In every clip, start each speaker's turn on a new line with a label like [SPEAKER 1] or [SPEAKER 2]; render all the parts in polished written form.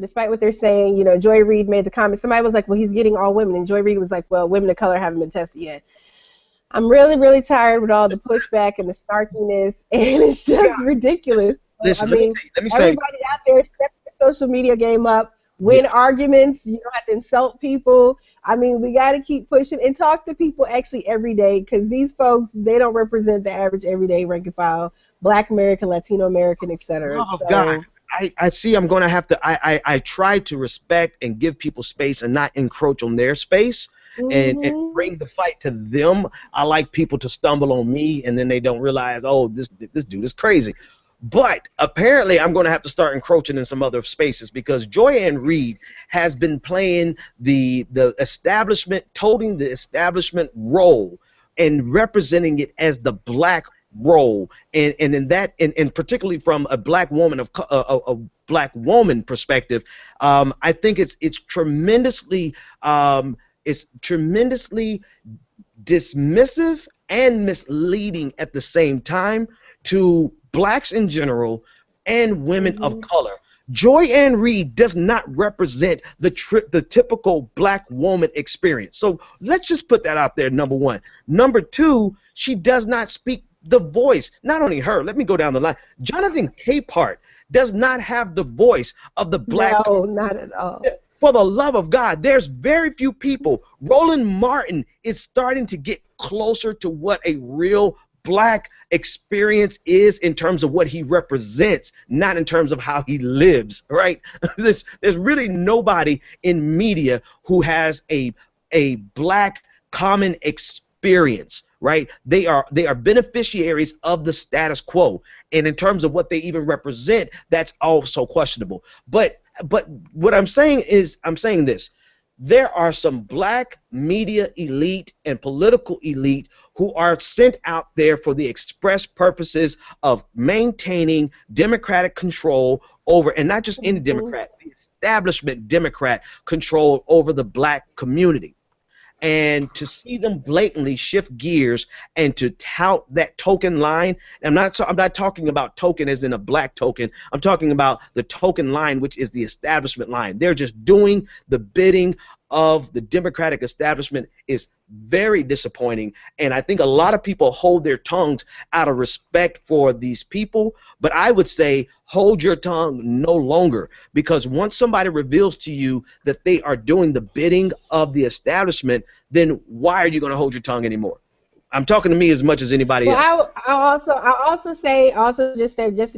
[SPEAKER 1] despite what they're saying, Joy Reid made the comment. Somebody was like, well, he's getting all women. And Joy Reid was like, well, women of color haven't been tested yet. I'm really, really tired with all the pushback and the snarkiness, and it's just ridiculous.
[SPEAKER 2] Listen,
[SPEAKER 1] let me say, everybody out there, step their social media game up, win arguments. You don't have to insult people. I mean, we got to keep pushing and talk to people actually every day, because these folks, they don't represent the average everyday rank and file, Black American, Latino American, etc.
[SPEAKER 2] Oh, God. I see I'm going to have to, I try to respect and give people space and not encroach on their space and bring the fight to them. I like people to stumble on me and then they don't realize, oh, this dude is crazy. But apparently I'm going to have to start encroaching in some other spaces, because Joy Reid has been playing the establishment, toting the establishment role and representing it as the black role, and in that, and particularly from a black woman a black woman perspective, I think it's tremendously dismissive and misleading at the same time to blacks in general and women of color. Joy Reid does not represent the typical black woman experience. So let's just put that out there, number one. Number two, she does not speak the voice. Not only her, let me go down the line. Jonathan Capehart does not have the voice of the black.
[SPEAKER 1] No, not at all.
[SPEAKER 2] For the love of God, there's very few people. Roland Martin is starting to get closer to what a real black experience is in terms of what he represents, not in terms of how he lives, right? There's really nobody in media who has a black common experience, right? They are beneficiaries of the status quo, and in terms of what they even represent, that's also questionable. But what I'm saying is, I'm saying this: there are some black media elite and political elite who are sent out there for the express purposes of maintaining Democratic control over, and not just any Democrat, the establishment Democrat control over the black community. And to see them blatantly shift gears and to tout that token line, I'm not talking about token as in a black token. I'm talking about the token line, which is the establishment line. They're just doing the bidding of the Democratic establishment. Is very disappointing, and I think a lot of people hold their tongues out of respect for these people. But I would say hold your tongue no longer, because once somebody reveals to you that they are doing the bidding of the establishment, then why are you going to hold your tongue anymore? I'm talking to me as much as anybody else.
[SPEAKER 1] Just to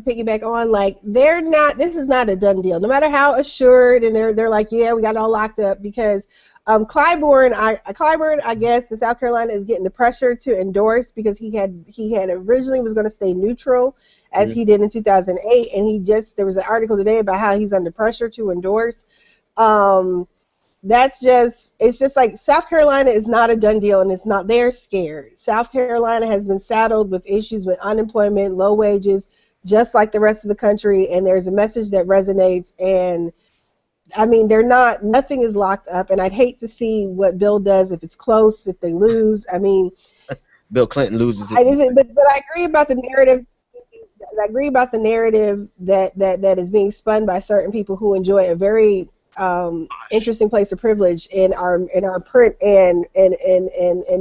[SPEAKER 1] piggyback on, like, this is not a done deal. No matter how assured, and they're like, yeah, we got it all locked up, because Clyburn, I guess, in South Carolina is getting the pressure to endorse, because he had originally was going to stay neutral, as he did in 2008, and there was an article today about how he's under pressure to endorse. It's just like South Carolina is not a done deal, and it's not. They're scared. South Carolina has been saddled with issues with unemployment, low wages, just like the rest of the country, and there's a message that resonates. And I mean, nothing is locked up, and I'd hate to see what Bill does if it's close, if they lose. I mean,
[SPEAKER 2] Bill Clinton loses it.
[SPEAKER 1] But I agree about the narrative. I agree about the narrative that is being spun by certain people who enjoy a very interesting place of privilege in our print and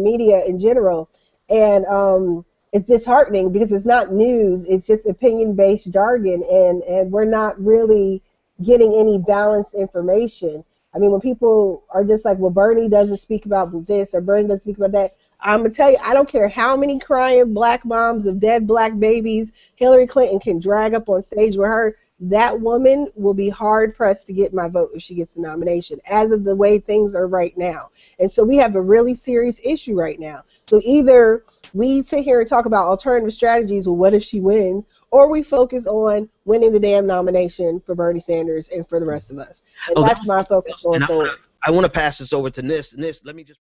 [SPEAKER 1] media in general, and it's disheartening, because it's not news. It's just opinion-based jargon, and we're not really getting any balanced information. I mean, when people are just like, well, Bernie doesn't speak about this or Bernie doesn't speak about that, I'm going to tell you, I don't care how many crying black moms of dead black babies Hillary Clinton can drag up on stage with her, that woman will be hard-pressed to get my vote if she gets the nomination, as of the way things are right now. And so we have a really serious issue right now. So either we sit here and talk about alternative strategies, well, what if she wins, or we focus on winning the damn nomination for Bernie Sanders and for the rest of us. And that's my focus going forward.
[SPEAKER 2] I want to pass this over to Nis. Nis, let me just...